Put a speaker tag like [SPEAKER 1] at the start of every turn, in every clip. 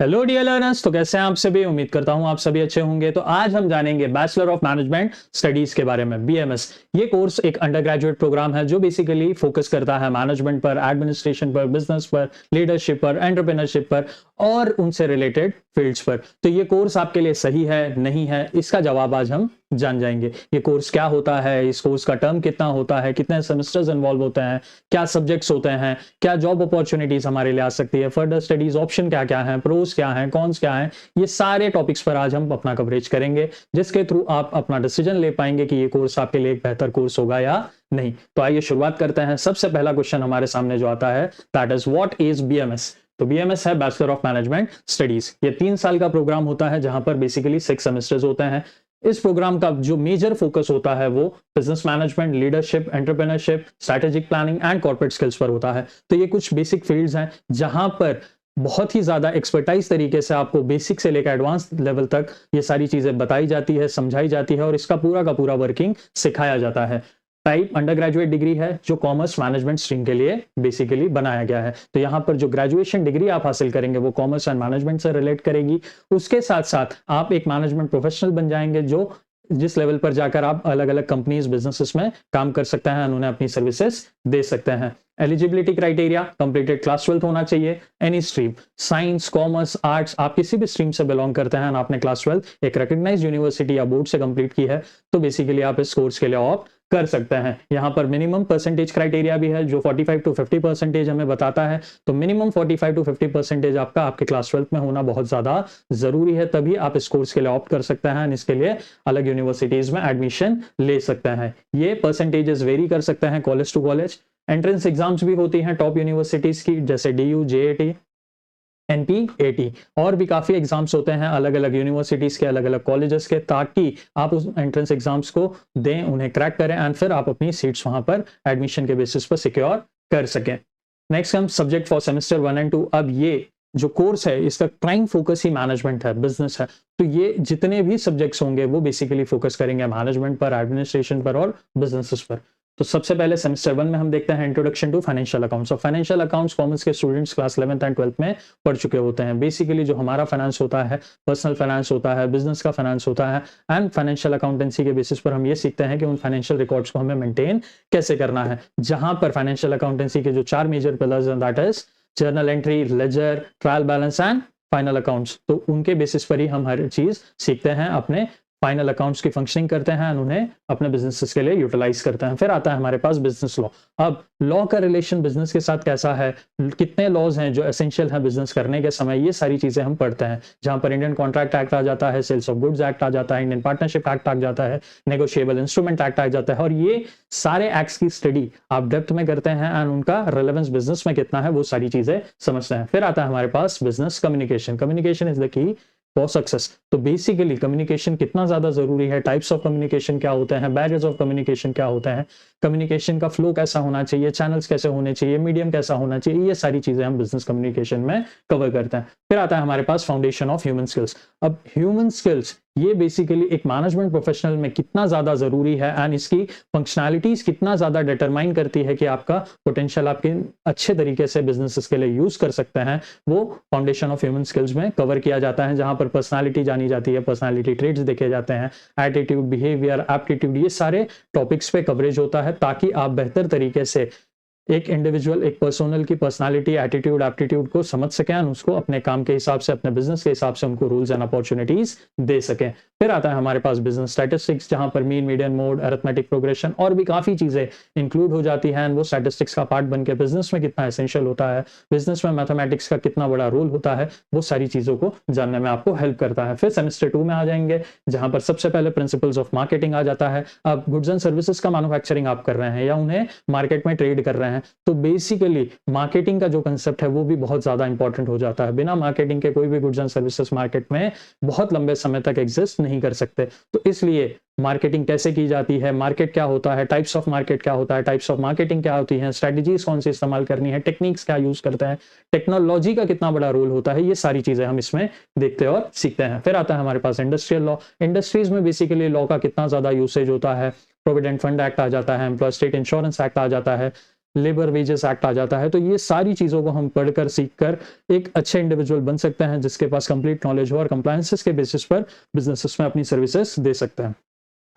[SPEAKER 1] Hello dear learners, तो कैसे हैं आप सभी। उम्मीद करता हूं आप सभी अच्छे होंगे। तो आज हम जानेंगे बैचलर ऑफ मैनेजमेंट स्टडीज के बारे में, बीएमएस। ये कोर्स एक अंडर ग्रेजुएट प्रोग्राम है जो बेसिकली फोकस करता है मैनेजमेंट पर, एडमिनिस्ट्रेशन पर, बिजनेस पर, लीडरशिप पर, एंटरप्रेन्योरशिप पर और उनसे रिलेटेड फील्ड्स पर। तो ये कोर्स आपके लिए सही है नहीं है, इसका जवाब आज हम जान जाएंगे। ये कोर्स क्या होता है, इस कोर्स का टर्म कितना होता है, कितने सेमेस्टर्स इन्वॉल्व होते हैं, क्या सब्जेक्ट्स होते हैं, क्या जॉब अपॉर्चुनिटीज हमारे लिए आ सकती है, फर्दर स्टडीज ऑप्शन क्या क्या है, प्रोस क्या है, कॉन्स क्या है। ये सारे टॉपिक्स पर आज हम अपना कवरेज करेंगे, जिसके थ्रू आप अपना डिसीजन ले पाएंगे कि ये कोर्स आपके लिए एक बेहतर कोर्स होगा या नहीं। तो आइए शुरुआत करते हैं। सबसे पहला क्वेश्चन हमारे सामने जो आता है, that is what is BMS. तो बीएमएस है बैचलर ऑफ मैनेजमेंट स्टडीज। ये 3 साल का प्रोग्राम होता है जहां पर बेसिकली 6 सेमेस्टर्स होते हैं। इस प्रोग्राम का जो मेजर फोकस होता है वो business management, leadership, entrepreneurship, strategic planning and corporate skills पर होता है। तो ये कुछ बेसिक फील्ड्स हैं जहां पर बहुत ही ज्यादा एक्सपर्टाइज तरीके से आपको बेसिक से लेकर एडवांस लेवल तक ये सारी चीजें बताई जाती है, समझाई जाती है और इसका पूरा का पूरा वर्किंग सिखाया जाता है। टाइप अंडर ग्रेजुएट डिग्री है जो कॉमर्स मैनेजमेंट स्ट्रीम के लिए बेसिकली बनाया गया है। तो यहाँ पर जो ग्रेजुएशन डिग्री आप हासिल करेंगे वो कॉमर्स एंड मैनेजमेंट से रिलेट करेगी। उसके साथ साथ आप एक मैनेजमेंट प्रोफेशनल बन जाएंगे जो जिस लेवल पर जाकर आप अलग अलग कंपनीज, बिजनेसेस में काम कर सकते हैं, उन्हें अपनी सर्विसेज दे सकते हैं। एलिजिबिलिटी क्राइटेरिया, कंप्लीटेड क्लास 12 होना चाहिए, any stream, science, commerce, arts, आप किसी भी स्ट्रीम से बिलोंग करते हैं, आपने क्लास 12 एक रिकॉग्नाइज्ड यूनिवर्सिटी या बोर्ड से कंप्लीट की है, तो बेसिकली आप इस कोर्स के लिए ऑप्ट कर सकते हैं। यहाँ पर मिनिमम परसेंटेज क्राइटेरिया भी है जो 45 to 50% हमें बताता है। तो मिनिमम 45 to 50% आपका आपके क्लास 12 में होना बहुत ज्यादा जरूरी है, तभी आप इस कोर्स के लिए ऑप्ट कर सकते हैं। इसके लिए अलग यूनिवर्सिटीज में एडमिशन ले सकते हैं। ये परसेंटेजेस वेरी कर सकते हैं college to college. Entrance exams भी होती हैं टॉप यूनिवर्सिटीज की, जैसे DU, JAT, NPAT और भी काफी एग्जाम्स होते हैं अलग अलग यूनिवर्सिटीज के, अलग अलग कॉलेजेस के, ताकि आप उस एंट्रेंस एग्जाम्स को दें, उन्हें क्रैक करें एंड फिर आप अपनी सीट्स वहां पर एडमिशन के बेसिस पर सिक्योर कर सकें। नेक्स्ट हम सब्जेक्ट फॉर सेमेस्टर 1 and 2। अब ये जो कोर्स है इसका प्राइम फोकस ही मैनेजमेंट है, बिजनेस है। तो ये जितने भी सब्जेक्ट्स होंगे वो बेसिकली फोकस करेंगे मैनेजमेंट पर, एडमिनिस्ट्रेशन पर और बिजनेसेस पर। तो सबसे पहले सेमेस्टर 1 में हम देखते हैं इंट्रोडक्शन टू फाइनेंशियल अकाउंट्स। और फाइनेंशियल अकाउंट्स कॉमर्स के students class 11th and 12th में पढ़ चुके होते हैं। बेसिकली जो हमारा फाइनेंस होता है, पर्सनल फाइनेंस होता है, बिजनेस का फाइनेंस होता है एंड फाइनेंशियल अकाउंटेंसी के बेसिस पर हम ये सीखते हैं कि उन फाइनेंशियल रिकॉर्ड्स को हमें मेंटेन कैसे करना है। जहां पर फाइनेंशियल अकाउंटेंसी के जो 4 मेजर पिलर्स हैं, that is journal entry, ledger, trial balance and final accounts. तो उनके बेसिस पर ही हम हर चीज सीखते हैं, अपने फाइनल अकाउंट्स की फंक्शनिंग करते हैं, उन्हें अपने बिजनेसेस के लिए यूटिलाइज करते हैं। फिर आता है हमारे पास बिजनेस लॉ। अब लॉ का रिलेशन बिजनेस के साथ कैसा है, कितने लॉज हैं जो एसेंशियल हैं बिजनेस करने के समय, ये सारी चीजें हम पढ़ते हैं। जहां पर इंडियन कॉन्ट्रैक्ट एक्ट आ जाता है, सेल्स ऑफ गुड्स एक्ट आ जाता है, इंडियन पार्टनरशिप एक्ट आ जाता है, नेगोशिएबल इंस्ट्रूमेंट एक्ट आ जाता है। और ये सारे एक्ट्स की स्टडी आप डेप्थ में करते हैं एंड उनका रिलेवेंस बिजनेस में कितना है वो सारी चीजें समझते हैं। फिर आता है हमारे पास business communication. Communication is the key for success. तो बेसिकली कम्युनिकेशन कितना ज्यादा जरूरी है, टाइप्स ऑफ कम्युनिकेशन क्या होते हैं, बैरियर्स ऑफ कम्युनिकेशन क्या होते हैं, कम्युनिकेशन का फ्लो कैसा होना चाहिए, चैनल्स कैसे होने चाहिए, मीडियम कैसा होना चाहिए, ये सारी चीजें हम बिजनेस कम्युनिकेशन में कवर करते हैं। फिर आता है हमारे पास फाउंडेशन ऑफ ह्यूमन स्किल्स। अब ह्यूमन स्किल्स ये बेसिकली एक मैनेजमेंट प्रोफेशनल में कितना ज्यादा जरूरी है एंड इसकी फंक्शनैलिटीज कितना ज्यादा डिटरमाइन करती है कि आपका पोटेंशियल आपके अच्छे तरीके से बिजनेसेस के लिए यूज कर सकते हैं, वो फाउंडेशन ऑफ ह्यूमन स्किल्स में कवर किया जाता है। जहां पर पर्सनालिटी जानी जाती है, पर्सनालिटी ट्रेट्स देखे जाते हैं, एटीट्यूड, बिहेवियर, एप्टीट्यूड, ये सारे टॉपिक्स पे कवरेज होता है, ताकि आप बेहतर तरीके से एक इंडिविजुअल, एक पर्सनल की पर्सनालिटी, एटीट्यूड, एप्टीट्यूड को समझ सकें, उसको अपने काम के हिसाब से, अपने बिजनेस के हिसाब से उनको रूल्स एंड अपॉर्चुनिटीज दे सकें। फिर आता है हमारे पास बिजनेस स्टैटिस्टिक्स, जहां पर mean, median, mode, arithmetic progression और भी काफी चीजें इंक्लूड हो जाती हैं। वो स्टैटिस्टिक्स का पार्ट बनकर बिजनेस में कितना एसेंशियल होता है, बिजनेस में मैथमेटिक्स का कितना बड़ा रोल होता है, वो सारी चीजों को जानने में आपको हेल्प करता है। फिर सेमेस्टर 2 में आ जाएंगे, जहां पर सबसे पहले प्रिंसिपल्स ऑफ मार्केटिंग आ जाता है। अब गुड्स एंड सर्विसेज का मैन्युफैक्चरिंग आप कर रहे हैं या उन्हें मार्केट में ट्रेड कर रहे हैं, तो बेसिकली मार्केटिंग का जो कंसेप्ट है वो भी बहुत ज्यादा इंपॉर्टेंट हो जाता है। बिना मार्केटिंग के कोई भी गुड्स एंड सर्विसेज मार्केट में बहुत लंबे समय तक एग्जिस्ट नहीं कर सकते। तो इसलिए मार्केटिंग कैसे की जाती है, मार्केट क्या होता है, टाइप्स ऑफ मार्केट क्या होता है, टाइप्स ऑफ मार्केटिंग क्या होती है, स्ट्रेटजीज कौन सी इस्तेमाल करनी है, टेक्निक्स क्या यूज करते हैं, टेक्नोलॉजी का कितना बड़ा रोल होता है, ये सारी चीजें हम इसमें देखते और सीखते हैं। फिर आता है हमारे पास इंडस्ट्रियल लॉ। इंडस्ट्रीज में बेसिकली लॉ का कितना ज्यादा यूसेज होता है, प्रोविडेंट फंड एक्ट आ जाता है, एम्प्लॉय स्टेट इंश्योरेंस एक्ट आ जाता है, लेबर वेजेस एक्ट आ जाता है। तो ये सारी चीज़ों को हम पढ़कर सीख कर एक अच्छे इंडिविजुअल बन सकते हैं जिसके पास कंप्लीट नॉलेज हो और कंप्लायंसेस के बेसिस पर बिजनेसेस में अपनी सर्विसेज दे सकते हैं।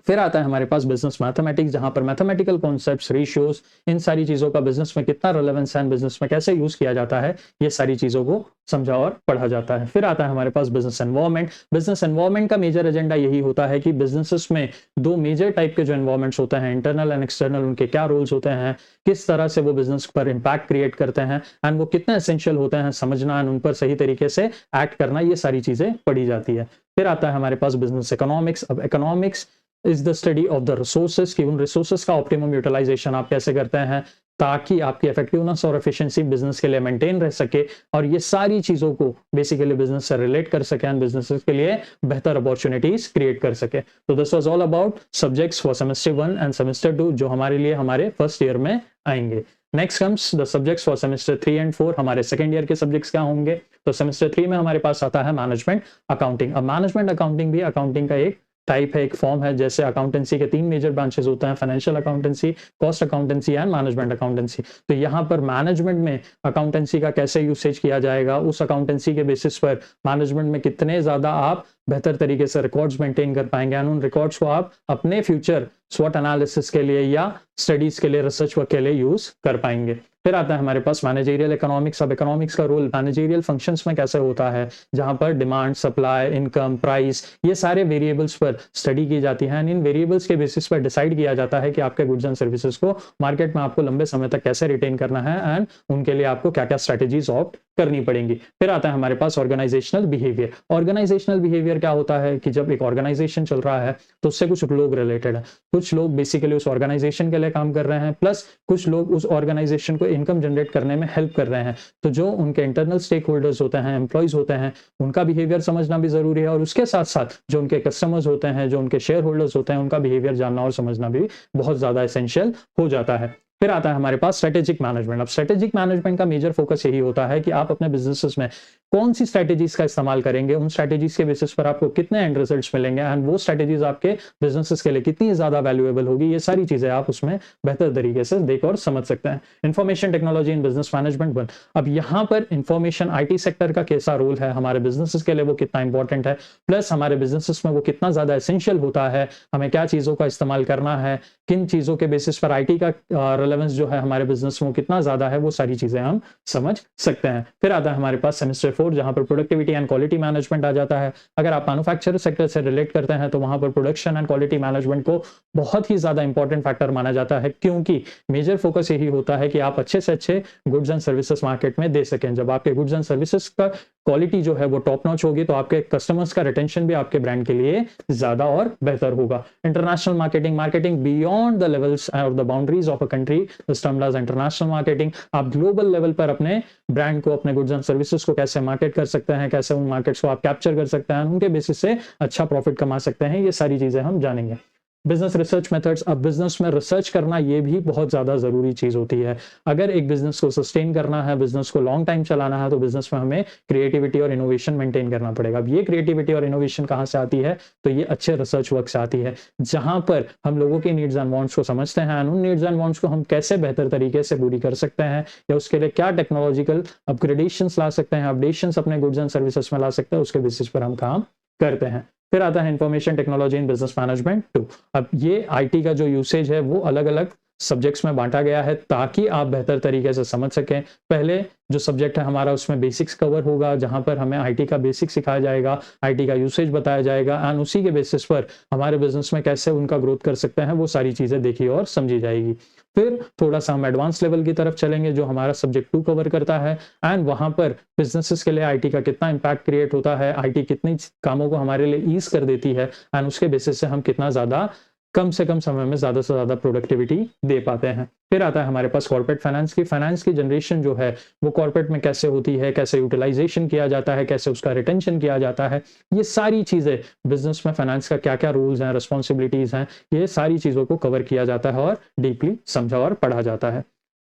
[SPEAKER 1] फिर आता है हमारे पास बिजनेस मैथमेटिक्स, जहां पर मैथमेटिकल कॉन्सेप्ट्स, रेशियोज, इन सारी चीजों का बिजनेस में कितना रेलेवेंस है, बिजनेस में कैसे यूज किया जाता है, ये सारी चीजों को समझा और पढ़ा जाता है। फिर आता है हमारे पास बिजनेस एनवायरनमेंट। बिजनेस एनवायरनमेंट का मेजर एजेंडा यही होता है कि बिजनेसेस में दो मेजर टाइप के जो एनवायरनमेंट्स होते हैं, इंटरनल एंड एक्सटर्नल, उनके क्या रोल्स होते हैं, किस तरह से वो बिजनेस पर इंपैक्ट क्रिएट करते हैं एंड वो कितने एसेंशियल होते हैं समझना एंड उन पर सही तरीके से एक्ट करना, ये सारी चीजें पढ़ी जाती है। फिर आता है हमारे पास बिजनेस इकोनॉमिक्स। अब economics is the study of the resources, कि उन रिसोर्सेज का ऑप्टिमम यूटिलाइजेशन आप कैसे करते हैं ताकि आपकी इफेक्टिवनेस और एफिशिएंसी बिजनेस के लिए मेंटेन रह सके, और ये सारी चीजों को बेसिकली बिजनेस से रिलेट कर सके एंड बिजनेसेस के लिए बेहतर अपॉर्चुनिटीज क्रिएट कर सके। तो this was all about subjects for semester 1 end semester 2 जो हमारे लिए हमारे फर्स्ट ईयर में आएंगे। Next comes the subjects for semester 3 and 4। हमारे सेकंड ईयर के सब्जेक्ट्स क्या होंगे? तो सेमेस्टर 3 में हमारे पास आता है मैनेजमेंट अकाउंटिंग। अब मैनेजमेंट अकाउंटिंग भी अकाउंटिंग का एक टाइप है, एक फॉर्म है। जैसे अकाउंटेंसी के 3 मेजर ब्रांचेस होते हैं, financial accountancy, cost accountancy and management accountancy. तो यहाँ पर मैनेजमेंट में अकाउंटेंसी का कैसे यूसेज किया जाएगा, उस अकाउंटेंसी के बेसिस पर मैनेजमेंट में कितने ज्यादा आप बेहतर तरीके से रिकॉर्ड्स मेंटेन कर पाएंगे एंड उन रिकॉर्ड्स को आप अपने फ्यूचर स्वॉट एनालिसिस के लिए या स्टडीज के लिए, रिसर्च वर्क के लिए यूज कर पाएंगे। फिर आता है हमारे पास मैनेजरियल इकोनॉमिक्स। अब इकोनॉमिक्स का रोल मैनेजरियल फंक्शंस में कैसे होता है, जहां पर डिमांड, सप्लाई, इनकम, प्राइस, ये सारे वेरिएबल्स पर स्टडी की जाती है एंड इन वेरिएबल्स के बेसिस पर डिसाइड किया जाता है कि आपके गुड्स एंड सर्विसेज को मार्केट में आपको लंबे समय तक कैसे रिटेन करना है एंड उनके लिए आपको क्या क्या स्ट्रेटेजीज ऑप्ट करनी पड़ेंगी। फिर आता है हमारे पास ऑर्गेनाइजेशनल बिहेवियर। ऑर्गेनाइजेशनल बिहेवियर क्या होता है कि जब एक ऑर्गेनाइजेशन चल रहा है तो उससे कुछ लोग रिलेटेड है, कुछ लोग बेसिकली उस ऑर्गेनाइजेशन के लिए काम कर रहे हैं, प्लस कुछ लोग उस ऑर्गेनाइजेशन को इनकम जनरेट करने में हेल्प कर रहे हैं। तो जो उनके इंटरनल स्टेक होल्डर्स होते हैं, एम्प्लॉयज होते हैं, उनका बिहेवियर समझना भी जरूरी है, और उसके साथ साथ जो उनके कस्टमर्स होते हैं, जो उनके शेयर होल्डर्स होते हैं, उनका बिहेवियर जानना और समझना भी बहुत ज्यादा एसेंशियल हो जाता है। फिर आता है हमारे पास स्ट्रेटेजिक मैनेजमेंट। अब स्ट्रेटेजिक मैनेजमेंट का मेजर फोकस यही होता है कि आप अपने बिजनेसेस में कौन सी स्ट्रेटेजीज का इस्तेमाल करेंगे, उन स्ट्रेटेजीज के बेसिस पर आपको कितने एंड रिजल्ट्स मिलेंगे एंड वो स्ट्रेटेजीज आपके बिजनेसेस के लिए कितनी ज्यादा वैल्यूएबल होगी, ये सारी चीजें आप उसमें बेहतर तरीके से देख और समझ सकते हैं। Information technology in business management 1। अब यहाँ पर इंफॉर्मेशन आईटी सेक्टर का कैसा रोल है हमारे बिजनेसेस के लिए, वो कितना इंपॉर्टेंट है, प्लस हमारे बिजनेसेस में वो कितना ज्यादा एसेंशियल होता है, हमें क्या चीजों का इस्तेमाल करना है, किन चीजों के बेसिस पर आईटी का रिलेवेंस जो है हमारे बिजनेस में कितना ज्यादा है, वो सारी चीजें हम समझ सकते हैं। फिर आता है हमारे पास सेमेस्टर 4 जहां पर प्रोडक्टिविटी एंड क्वालिटी मैनेजमेंट आ जाता है। अगर आप मैन्युफैक्चर सेक्टर से रिलेट करते हैं तो वहां पर प्रोडक्शन एंड क्वालिटी मैनेजमेंट को बहुत ही ज्यादा इंपॉर्टेंट फैक्टर माना जाता है, क्योंकि मेजर फोकस यही होता है कि आप अच्छे से अच्छे गुड्स एंड सर्विसेज मार्केट में दे सकें। जब आपके गुड्स एंड सर्विसेज का क्वालिटी जो है वो टॉप नॉच होगी तो आपके कस्टमर्स का रिटेंशन भी आपके ब्रांड के लिए ज्यादा और बेहतर होगा। International marketing, marketing beyond the levels और the boundaries of a country, termed as international marketing. आप ग्लोबल लेवल पर अपने ब्रांड को, अपने गुड्स एंड सर्विसेज को कैसे मार्केट कर सकते हैं, कैसे उन मार्केट्स को आप कैप्चर कर सकते हैं, उनके बेसिस से अच्छा प्रॉफिट कमा सकते हैं, ये सारी चीजें हम जानेंगे। Business research methods. अब बिजनेस में रिसर्च करना ये भी बहुत ज्यादा जरूरी चीज होती है। अगर एक बिजनेस को सस्टेन करना है, बिजनेस को लॉन्ग टाइम चलाना है, तो बिजनेस में हमें क्रिएटिविटी और इनोवेशन मेंटेन करना पड़ेगा। अब ये क्रिएटिविटी और इनोवेशन कहाँ से आती है, तो ये अच्छे रिसर्च वर्क से आती है, जहां पर हम लोगों की नीड्स एंड वांट्स को समझते हैं, उन नीड्स एंड वांट्स को हम कैसे बेहतर तरीके से पूरी कर सकते हैं, या उसके लिए क्या टेक्नोलॉजिकल अपग्रेडेशंस ला सकते हैं, अपडेशंस अपने गुड्स एंड सर्विसेज में ला सकते हैं, उसके बेसिस पर हम काम करते हैं। फिर आता है information technology in business management 2। अब ये आईटी का जो यूसेज है वो अलग अलग सब्जेक्ट्स में बांटा गया है ताकि आप बेहतर तरीके से समझ सकें। पहले जो सब्जेक्ट है हमारा उसमें बेसिक्स कवर होगा, जहां पर हमें आईटी का बेसिक सिखाया जाएगा, आईटी का यूसेज बताया जाएगा एंड उसी के बेसिस पर हमारे बिजनेस में कैसे उनका ग्रोथ कर सकते हैं, वो सारी चीजें देखी और समझी जाएगी। फिर थोड़ा सा हम एडवांस लेवल की तरफ चलेंगे जो हमारा सब्जेक्ट 2 कवर करता है, एंड वहां पर बिजनेसेस के लिए आईटी का कितना इंपैक्ट क्रिएट होता है, आईटी कितनी कामों को हमारे लिए ईज कर देती है एंड उसके बेसिस से हम कितना ज्यादा कम से कम समय में ज्यादा से ज्यादा प्रोडक्टिविटी दे पाते हैं। फिर आता है हमारे पास कॉर्पोरेट फाइनेंस की जनरेशन जो है वो कॉर्पोरेट में कैसे होती है, कैसे यूटिलाइजेशन किया जाता है, कैसे उसका रिटेंशन किया जाता है, ये सारी चीजें बिजनेस में फाइनेंस का क्या क्या रूल्स हैं, रिस्पॉन्सिबिलिटीज हैं, ये सारी चीजों को कवर किया जाता है और डीपली समझा और पढ़ा जाता है।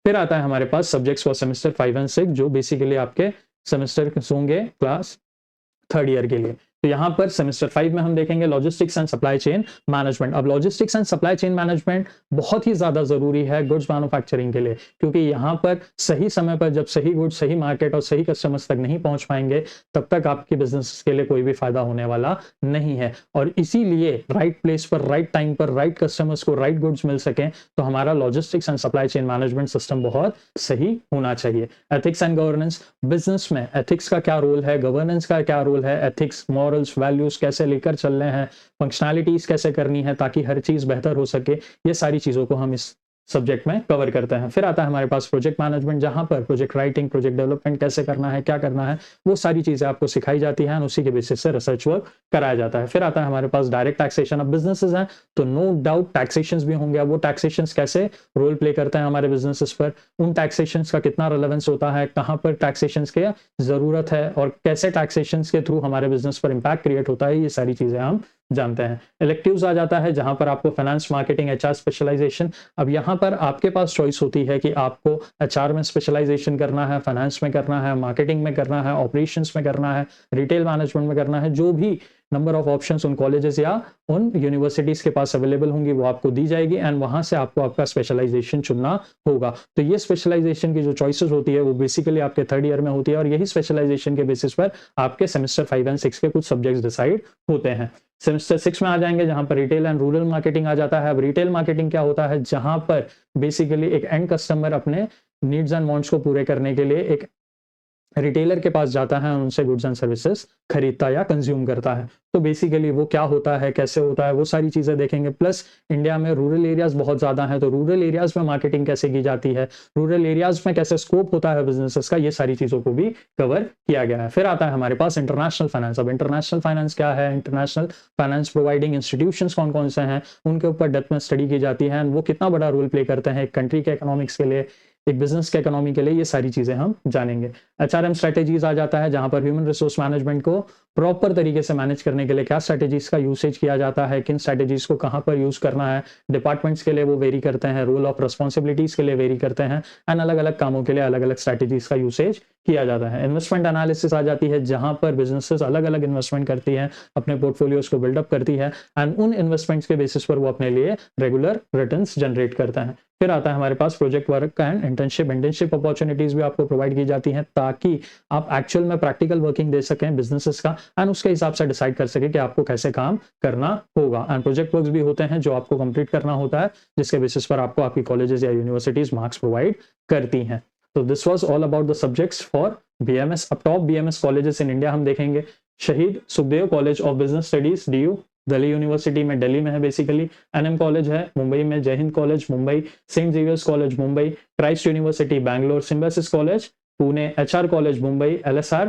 [SPEAKER 1] फिर आता है हमारे पास सब्जेक्ट्स फॉर सेमेस्टर 5 एंड 6 जो बेसिकली आपके सेमेस्टर होंगे क्लास 3rd ईयर के लिए। तो यहाँ पर सेमेस्टर 5 में हम देखेंगे logistics and supply chain management. अब logistics and supply chain management बहुत ही ज्यादा जरूरी है गुड्स मैन्युफैक्चरिंग के लिए, क्योंकि यहाँ पर सही समय पर जब सही गुड्स सही मार्केट और सही कस्टमर्स तक नहीं पहुंच पाएंगे तब तक आपके बिजनेस के लिए कोई भी फायदा होने वाला नहीं है। और इसीलिए राइट प्लेस पर राइट टाइम पर राइट कस्टमर्स को राइट गुड्स मिल सके तो हमारा logistics and supply chain management system बहुत सही होना चाहिए। एथिक्स एंड गवर्नेंस, बिजनेस में एथिक्स का क्या रोल है, गवर्नेंस का क्या रोल है, एथिक्स मॉरल्स वैल्यूज कैसे लेकर चल रहे हैं, फंक्शनैलिटीज कैसे करनी है ताकि हर चीज बेहतर हो सके, ये सारी चीजों को हम इस सब्जेक्ट में कवर करते हैं। फिर आता है हमारे पास प्रोजेक्ट मैनेजमेंट, जहां पर प्रोजेक्ट राइटिंग, प्रोजेक्ट डेवलपमेंट कैसे करना है, क्या करना है, वो सारी चीजें आपको सिखाई जाती हैं और उसी के बेसिस से रिसर्च वर्क कराया जाता है। फिर आता है हमारे पास डायरेक्ट टैक्सेशन। अब बिजनेसेस हैं तो नो डाउट टैक्सेशन भी होंगे। अब वो टैक्सेशन कैसे रोल प्ले करते हैं हमारे बिजनेसेस पर, उन टैक्सेशन का कितना रिलेवेंस होता है, कहाँ पर टैक्सेशन की जरूरत है और कैसे टैक्सेशन के थ्रू हमारे बिजनेस पर इंपैक्ट क्रिएट होता है, ये सारी चीजें हम जानते हैं। इलेक्टिव्स आ जाता है जहां पर आपको फाइनेंस, मार्केटिंग, एचआर स्पेशलाइजेशन। अब यहां पर आपके पास चॉइस होती है कि आपको एचआर में स्पेशलाइजेशन करना है, फाइनेंस में करना है, मार्केटिंग में करना है, ऑपरेशंस में करना है, रिटेल मैनेजमेंट में करना है। जो भी नंबर ऑफ ऑप्शंस उन कॉलेजेस या उन यूनिवर्सिटीज के पास अवेलेबल होंगी वो आपको दी जाएगी एंड वहां से आपको आपका स्पेशलाइजेशन चुनना होगा। तो ये स्पेशलाइजेशन की जो चॉइसेस होती है वो बेसिकली आपके थर्ड ईयर में होती है और यही स्पेशलाइजेशन के बेसिस पर आपके सेमेस्टर 5 एंड 6 के कुछ सब्जेक्ट्स डिसाइड होते हैं। सेमेस्टर 6 में आ जाएंगे जहां पर रिटेल एंड रूरल मार्केटिंग आ जाता है। अब रिटेल मार्केटिंग क्या होता है, जहां पर बेसिकली एक एंड कस्टमर अपने नीड्स एंड वांट्स को पूरे करने के लिए एक रिटेलर के पास जाता है, उनसे गुड्स एंड सर्विसेज खरीदता या कंज्यूम करता है। तो बेसिकली वो क्या होता है, कैसे होता है, वो सारी चीजें देखेंगे। प्लस इंडिया में रूरल एरियाज बहुत ज्यादा हैं, तो रूरल एरियाज में मार्केटिंग कैसे की जाती है, रूरल एरियाज में कैसे स्कोप होता है बिजनेसेस का, ये सारी चीजों को भी कवर किया गया है। फिर आता है हमारे पास इंटरनेशनल फाइनेंस। अब इंटरनेशनल फाइनेंस क्या है, इंटरनेशनल फाइनेंस प्रोवाइडिंग इंस्टीट्यूशंस कौन कौन से हैं, उनके ऊपर डेप्थ में स्टडी की जाती है, वो कितना बड़ा रोल प्ले करते हैं एक कंट्री के इकोनॉमिक्स के लिए, एक बिजनेस के इकोनॉमी के लिए, ये सारी चीजें हम जानेंगे। एचआरएम स्ट्रेटेजीज आ जाता है जहां पर ह्यूमन रिसोर्स मैनेजमेंट को प्रॉपर तरीके से मैनेज करने के लिए क्या स्ट्रेटेजीज का यूसेज किया जाता है, किन स्ट्रेटेजीज को कहां पर यूज करना है। डिपार्टमेंट्स के लिए वो वेरी करते हैं, रोल ऑफ रिस्पॉन्सिबिलिटीज के लिए वेरी करते हैं एंड अलग अलग कामों के लिए अलग अलग स्ट्रेटेजीज का यूसेज किया जाता है। इन्वेस्टमेंट एनालिसिस आ जाती है जहां पर बिजनेसेस अलग अलग इन्वेस्टमेंट करती है, अपने पोर्टफोलियोज को बिल्डअप करती है एंड उन इन्वेस्टमेंट्स के बेसिस पर वो अपने लिए रेगुलर रिटर्न्स जनरेट करता है। फिर आता है हमारे पास project work and internship opportunities भी आपको प्रोवाइड की जाती हैं ताकि आप एक्चुअल में प्रैक्टिकल वर्किंग दे सकें बिजनेसेस का एंड उसके हिसाब से डिसाइड कर सके कि आपको कैसे काम करना होगा। एंड प्रोजेक्ट वर्क्स भी होते हैं जो आपको कंप्लीट करना होता है, जिसके बेसिस पर आपको आपकी कॉलेजेस या यूनिवर्सिटीज मार्क्स प्रोवाइड करती हैं। तो this was all about the subjects for BMS. अब top BMS colleges in India हम देखेंगे। Shaheed Sukhdev college of business studies DU Delhi university में, दिल्ली में है बेसिकली। एनएम कॉलेज है मुंबई में, Jai Hind college Mumbai, saint Xavier's college Mumbai, Christ university Bangalore, Symbiosis college Pune, HR college Mumbai, LSR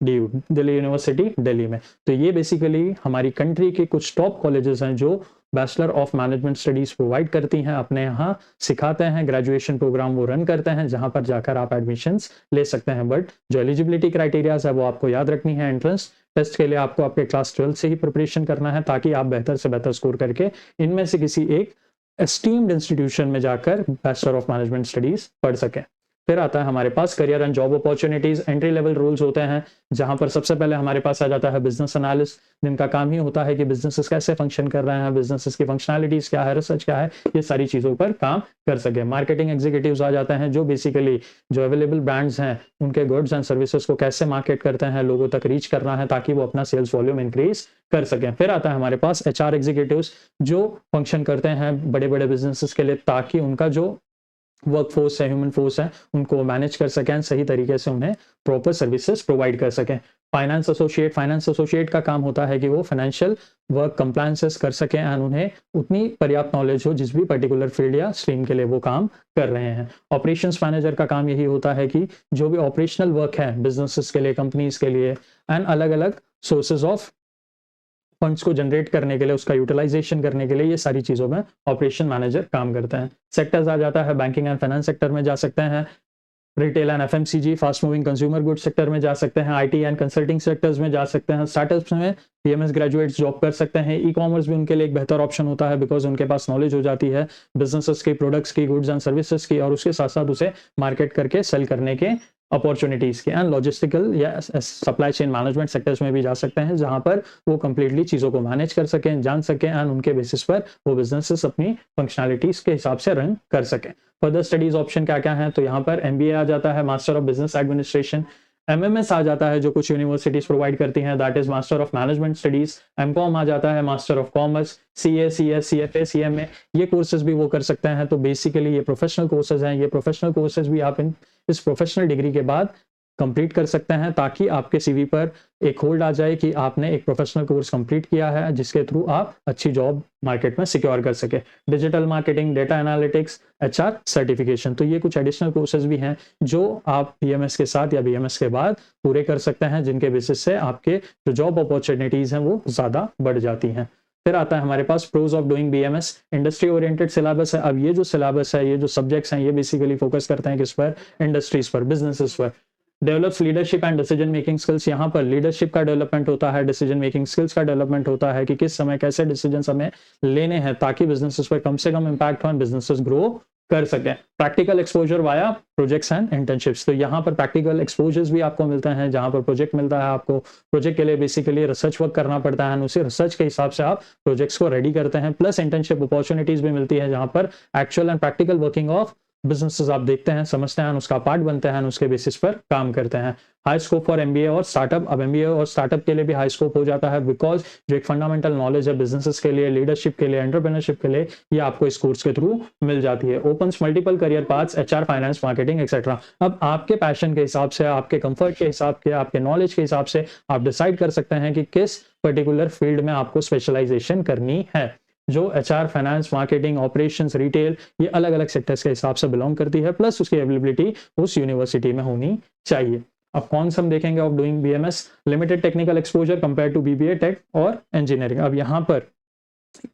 [SPEAKER 1] DU Delhi university Delhi में। तो ये बेसिकली हमारी कंट्री के कुछ टॉप कॉलेजेस हैं जो bachelor of management studies provide करती हैं, अपने यहाँ सिखाते हैं, ग्रेजुएशन प्रोग्राम वो रन करते हैं जहां पर जाकर आप एडमिशंस ले सकते हैं। बट जो एलिजिबिलिटी क्राइटेरियाज है वो आपको याद रखनी है। एंट्रेंस टेस्ट के लिए आपको आपके क्लास 12 से ही प्रिपरेशन करना है ताकि आप बेहतर से बेहतर स्कोर करके इनमें से किसी एक एस्टीम्ड इंस्टीट्यूशन में जाकर बैचलर ऑफ मैनेजमेंट स्टडीज पढ़ सकें। फिर आता है हमारे पास career and job opportunities. Entry level roles होते हैं जहां पर सबसे पहले हमारे पास आ जाता है बिजनेस एनालिस्ट, जिनका काम ही होता है कि बिजनेसेस कैसे फंक्शन कर रहे हैं, बिजनेसेस की फंक्शनैलिटीज क्या है, रिसर्च क्या है, ये सारी चीजों पर काम कर सके। मार्केटिंग एग्जीक्यूटिव्स आ जाते हैं जो बेसिकली जो अवेलेबल ब्रांड्स हैं उनके गुड्स एंड सर्विसेज को कैसे मार्केट करते हैं, लोगों तक रीच करना है ताकि वो अपना सेल्स वॉल्यूम इंक्रीज कर सकें। फिर आता है हमारे पास HR एग्जीक्यूटिव्स जो फंक्शन करते हैं बड़े बड़े बिजनेसेस के लिए ताकि उनका जो वर्कफोर्स है, ह्यूमन फोर्स है, उनको मैनेज कर सकें, सही तरीके से उन्हें प्रॉपर सर्विसेज प्रोवाइड कर सकें। फाइनेंस एसोसिएट का काम होता है कि वो फाइनेंशियल वर्क कंप्लायंसेस कर सकें एंड उन्हें उतनी पर्याप्त नॉलेज हो जिस भी पर्टिकुलर फील्ड या स्ट्रीम के लिए वो काम कर रहे हैं। ऑपरेशंस मैनेजर का काम यही होता है कि जो भी ऑपरेशनल वर्क है बिजनेसेस के लिए, कंपनीज के लिए एंड अलग अलग सोर्सेज ऑफ फंड्स को जनरेट करने के लिए, उसका यूटिलाइजेशन करने के लिए, ये सारी चीजों में ऑपरेशन मैनेजर काम करते हैं। सेक्टर्स आ जाता है, बैंकिंग एंड फाइनेंस सेक्टर में जा सकते हैं, retail and FMCG, fast moving consumer good sector में जा सकते हैं, IT एंड कंसल्टिंग सेक्टर्स में जा सकते हैं, स्टार्टअप्स में BMS ग्रेजुएट्स जॉब कर सकते हैं। ई-कॉमर्स भी उनके लिए एक बेहतर ऑप्शन होता है बिकॉज उनके पास नॉलेज हो जाती है बिजनेसेस की, प्रोडक्ट्स की, गुड्स एंड सर्विसेज की, और उसके साथ साथ उसे मार्केट करके सेल करने के अपॉर्चुनिटीज की, एंड लॉजिस्टिकल या सप्लाई चेन मैनेजमेंट सेक्टर्स में भी जा सकते हैं, जहां पर वो कंप्लीटली चीज़ों को मैनेज कर सकें, जान सकें, एंड उनके बेसिस पर वो बिजनेसेस अपनी फंक्शनैलिटीज के हिसाब से रन कर सकें। फर्दर स्टडीज ऑप्शन क्या क्या है, तो यहाँ पर MBA आ जाता है, master of business administration. MMS आ जाता है जो कुछ यूनिवर्सिटीज प्रोवाइड करती हैं, that is master of management studies. MCOM आ जाता है, master of commerce. CA, CS, CFA, CMA, ये कोर्सेज भी वो कर सकते हैं। तो बेसिकली ये प्रोफेशनल कोर्सेज हैं, ये प्रोफेशनल कोर्सेज भी आप इस प्रोफेशनल डिग्री के बाद कंप्लीट कर सकते हैं, ताकि आपके CV पर एक होल्ड आ जाए कि आपने एक प्रोफेशनल कोर्स कंप्लीट किया है, जिसके थ्रू आप अच्छी जॉब मार्केट में सिक्योर कर सके। Digital marketing, data analytics, HR certification, तो ये कुछ एडिशनल कोर्सेज भी हैं जो आप BMS के साथ या BMS के बाद पूरे कर सकते हैं, जिनके बेसिस से आपके जो जॉब अपॉर्चुनिटीज हैं वो ज़्यादा बढ़ जाती हैं। फिर आता है हमारे पास pros of doing BMS, industry oriented syllabus है। अब ये जो सिलेबस है, ये जो सब्जेक्ट्स हैं, ये बेसिकली फोकस करते हैं किस पर, इंडस्ट्रीज पर, बिजनेसेस पर। Develops leadership and decision making skills, यहाँ पर लीडरशिप का डेवलपमेंट होता है, डिसीजन मेकिंग स्किल्स का डेवलपमेंट होता है कि किस समय कैसे डिसीजन हमें लेने हैं ताकि बिजनेसेस पर कम से कम इंपैक्ट हो, बिजनेसेस ग्रो कर सकें। Practical exposure via projects and internships, तो यहाँ पर प्रैक्टिकल एक्सपोजर्स भी आपको मिलते हैं, जहाँ पर प्रोजेक्ट मिलता है। आपको प्रोजेक्ट के लिए बेसिकली रिसर्च वर्क करना पड़ता है, उसी रिसर्च के हिसाब से आप प्रोजेक्ट्स को रेडी करते हैं। प्लस इंटर्नशिप अपॉर्चुनिटीज भी मिलती है, जहाँ पर actual and practical working of businesses आप देखते हैं, समझते हैं, उसका पार्ट बनते हैं, उसके बेसिस पर काम करते हैं। हाई स्कोप फॉर MBA और स्टार्टअप, अब MBA और स्टार्टअप के लिए भी हाई स्कोप हो जाता है, बिकॉज जो एक फंडामेंटल नॉलेज है बिजनेसेस के लिए, लीडरशिप के लिए, एंटरप्रेन्योरशिप के लिए, ये आपको इस कोर्स के थ्रू मिल जाती है। Opens multiple career paths, HR, finance, marketing etcetera. अब आपके पैशन के हिसाब से, आपके कंफर्ट के हिसाब से, आपके नॉलेज के हिसाब से आप डिसाइड कर सकते हैं कि किस पर्टिकुलर फील्ड में आपको स्पेशलाइजेशन करनी है। जो HR, finance, marketing, operations, retail, ये अलग अलग सेक्टर्स के हिसाब से बिलोंग करती है, प्लस उसकी अवेलेबिलिटी उस यूनिवर्सिटी में होनी चाहिए। अब कौन सा हम देखेंगे of doing BMS, limited technical exposure compare to BBA, tech और इंजीनियरिंग। अब यहाँ पर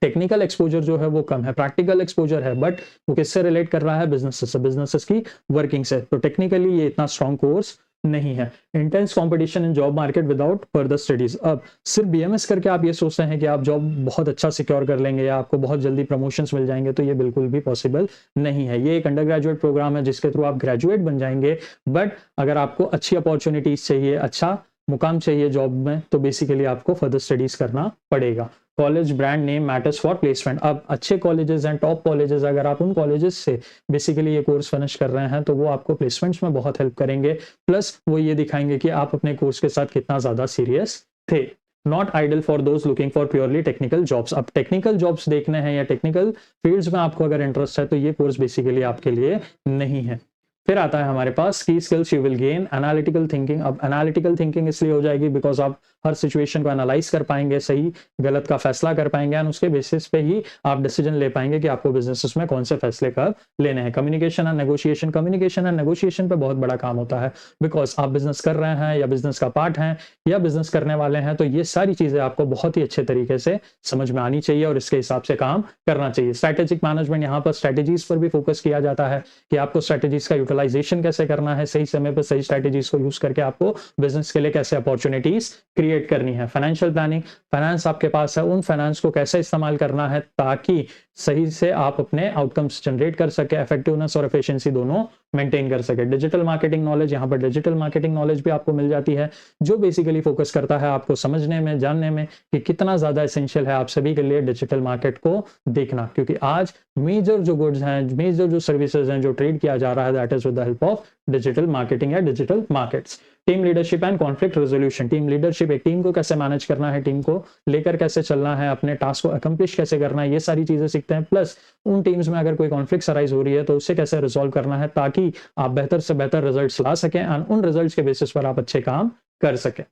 [SPEAKER 1] टेक्निकल एक्सपोजर जो है वो कम है, प्रैक्टिकल एक्सपोजर है, बट वो किससे रिलेट कर रहा है, बिजनेसेस से, बिजनेसेस की वर्किंग से। तो टेक्निकली ये इतना स्ट्रॉन्ग कोर्स नहीं है। Intense competition in job market without further studies, अब सिर्फ BMS करके आप ये सोचते हैं कि आप जॉब बहुत अच्छा सिक्योर कर लेंगे या आपको बहुत जल्दी प्रमोशंस मिल जाएंगे, तो ये बिल्कुल भी पॉसिबल नहीं है। ये एक अंडर ग्रेजुएट प्रोग्राम है जिसके थ्रू आप ग्रेजुएट बन जाएंगे, बट अगर आपको अच्छी अपॉर्चुनिटीज चाहिए, अच्छा मुकाम चाहिए जॉब में, तो बेसिकली आपको फर्दर स्टडीज करना पड़ेगा। College brand name matters for placement, अब अच्छे कॉलेजेस हैं, टॉप कॉलेजेस, अगर आप उन कॉलेजेस से बेसिकली ये कोर्स फिनिश कर रहे हैं, तो वो आपको प्लेसमेंट्स में बहुत हेल्प करेंगे, प्लस वो ये दिखाएंगे कि आप अपने कोर्स के साथ कितना ज्यादा सीरियस थे। Not ideal for those looking for purely technical jobs, अब टेक्निकल जॉब्स देखने हैं या टेक्निकल फील्ड्स में आपको अगर इंटरेस्ट है, तो ये कोर्स बेसिकली आपके लिए नहीं है। फिर आता है हमारे पास की skills you will gain, analytical thinking. अब एनालिटिकल थिंकिंग इसलिए हो जाएगी बिकॉज आप हर सिचुएशन को एनालाइज कर पाएंगे, सही गलत का फैसला कर पाएंगे, एंड उसके बेसिस पे ही आप डिसीजन ले पाएंगे कि आपको बिजनेस में कौन से फैसले कब लेने हैं। Communication and negotiation, communication and negotiation पे बहुत बड़ा काम होता है, बिकॉज आप बिजनेस कर रहे हैं या बिजनेस का पार्ट हैं या बिजनेस करने वाले हैं, तो ये सारी चीजें आपको बहुत ही अच्छे तरीके से समझ में आनी चाहिए और इसके हिसाब से काम करना चाहिए। स्ट्रैटेजिक मैनेजमेंट, यहाँ पर स्ट्रैटेजीज पर भी फोकस किया जाता है कि आपको स्ट्रैटेजीज का यूटिलाइजेशन कैसे करना है, सही समय पर सही स्ट्रैटेजीज को यूज करके आपको बिजनेस के लिए कैसे अपॉर्चुनिटीज क्रिएट करनी है। फाइनेंशियल प्लानिंग, फाइनेंस आपके पास है, उन फाइनेंस को कैसे इस्तेमाल करना है ताकि सही से आप अपने आउटकम्स जनरेट कर सके, इफेक्टिवनेस और एफिशिएंसी दोनों मेंटेन कर सके। डिजिटल मार्केटिंग नॉलेज, यहाँ पर डिजिटल मार्केटिंग नॉलेज भी आपको मिल जाती है, जो बेसिकली फोकस करता है आपको समझने में, जानने में कि कितना ज्यादा एसेंशियल है आप सभी के लिए डिजिटल मार्केट को देखना, क्योंकि आज मेजर जो गुड्स हैं, मेजर जो सर्विसेज हैं, जो ट्रेड किया जा रहा है, that is with the help of digital marketing या digital markets. Team leadership and conflict resolution, team leadership, एक टीम को कैसे मैनेज करना है, टीम को लेकर कैसे चलना है, अपने टास्क को अकम्प्लिश कैसे करना है, ये सारी चीजें सीखते हैं। प्लस उन टीम्स में अगर कोई कॉन्फ्लिक्ट अराइज हो रही है तो उसे कैसे रिजॉल्व करना है ताकि आप बेहतर से बेहतर रिजल्ट्स ला सकें एंड उन रिजल्ट्स के बेसिस पर आप अच्छे काम कर सकें।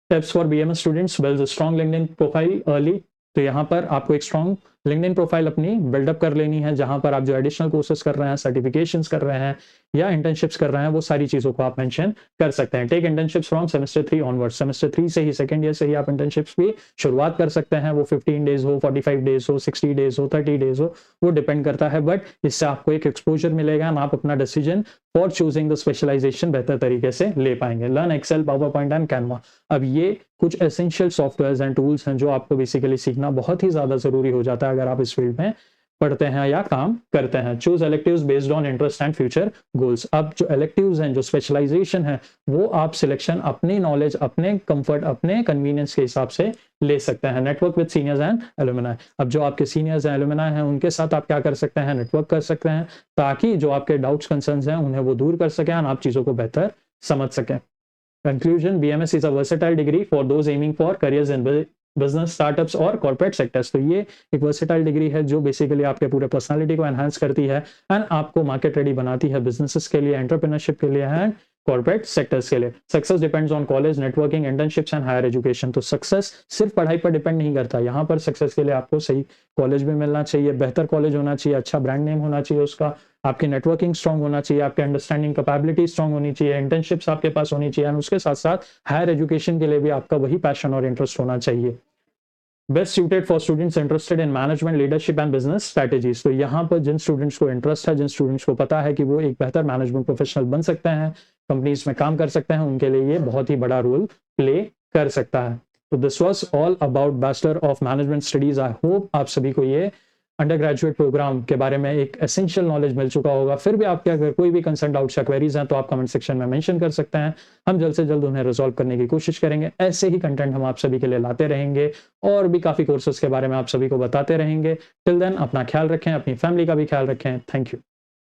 [SPEAKER 1] Tips for BMS students, build strong LinkedIn profile early, तो यहाँ पर आपको एक स्ट्रॉन्ग लिंक्डइन प्रोफाइल अपनी बिल्डअप कर लेनी है, जहां पर आप जो एडिशनल कोर्सेज कर रहे हैं, सर्टिफिकेशंस कर रहे हैं या इंटर्नशिप्स कर रहे हैं, वो सारी चीजों को आप मेंशन कर सकते हैं। Take internships from semester 3 onward, semester 3 से ही, सेकंड ईयर से ही आप इंटर्नशिप्स की शुरुआत कर सकते हैं। वो 15 डेज हो, 45 डेज हो, 60 डेज हो, 30 डेज हो, वो डिपेंड करता है, बट इससे आपको एक एक्सपोजर मिलेगा और आप अपना decision for choosing the specialisation बेहतर तरीके से ले पाएंगे। Learn Excel, PowerPoint and Canva, अब ये कुछ एसेंशियल सॉफ्टवेयर्स एंड टूल्स हैं जो आपको बेसिकली सीखना बहुत ही ज्यादा जरूरी हो जाता है अगर आप इस फील्ड में पढ़ते हैं या काम करते हैं। Choose electives based on interest and future goals. अब जो इलेक्टिव्स हैं, जो स्पेशलाइजेशन है, वो आप सिलेक्शन अपनी नॉलेज, अपने कंफर्ट, अपने कन्वीनियंस के हिसाब से ले सकते हैं। Network with seniors and alumni. अब जो आपके सीनियर्स हैं, एलुमनाई हैं, उनके साथ आप क्या कर सकते हैं, नेटवर्क कर सकते हैं, ताकि जो आपके डाउट्स कंसर्न्स हैं उन्हें वो दूर कर सकें और आप चीज़ों को बेहतर समझ सकें। Conclusion, BMS is a versatile degree for those aiming for careers in business, startups और कॉर्पोरेट सेक्टर्स। तो ये एक वर्सेटाइल डिग्री है जो बेसिकली आपके पूरे पर्सनालिटी को एनहांस करती है एंड आपको मार्केट रेडी बनाती है बिजनेसेस के लिए, एंटरप्रेन्योरशिप के लिए एंड कॉर्पोरेट सेक्टर्स के लिए। Success depends on college, networking, internships and higher education. तो सक्सेस सिर्फ पढ़ाई पर डिपेंड नहीं करता। यहाँ पर सक्सेस के लिए आपको सही कॉलेज भी मिलना चाहिए, बेहतर कॉलेज होना चाहिए, अच्छा ब्रांड नेम होना चाहिए उसका, आपकी नेटवर्किंग स्ट्रांग होना चाहिए, आपके अंडरस्टैंडिंग कैपेबिलिटी स्ट्रांग होनी चाहिए, इंटर्नशिप्स आपके पास होनी चाहिए, और उसके साथ साथ हायर एजुकेशन के लिए भी आपका वही पैशन और इंटरेस्ट होना चाहिए। Best suited for students interested in management, leadership and business strategies. तो यहाँ पर जिन स्टूडेंट्स को इंटरेस्ट है, जिन स्टूडेंट्स को पता है कि वो एक बेहतर मैनेजमेंट प्रोफेशनल बन सकते हैं, कंपनीज में काम कर सकते हैं, उनके लिए ये बहुत ही बड़ा रोल प्ले कर सकता है। तो this was all about bachelor of management studies. I hope आप सभी को ये अंडर ग्रेजुएट प्रोग्राम के बारे में एक एसेंशियल नॉलेज मिल चुका होगा। फिर भी आपके अगर कोई भी कंसर्न, डाउट्स या क्वेरीज हैं तो आप कमेंट सेक्शन में मेंशन कर सकते हैं। हम जल्द से जल्द उन्हें रिजॉल्व करने की कोशिश करेंगे। ऐसे ही कंटेंट हम आप सभी के लिए लाते रहेंगे और भी काफ़ी कोर्सेज के बारे में आप सभी को बताते रहेंगे। टिल देन अपना ख्याल रखें, अपनी फैमिली का भी ख्याल रखें। Thank you.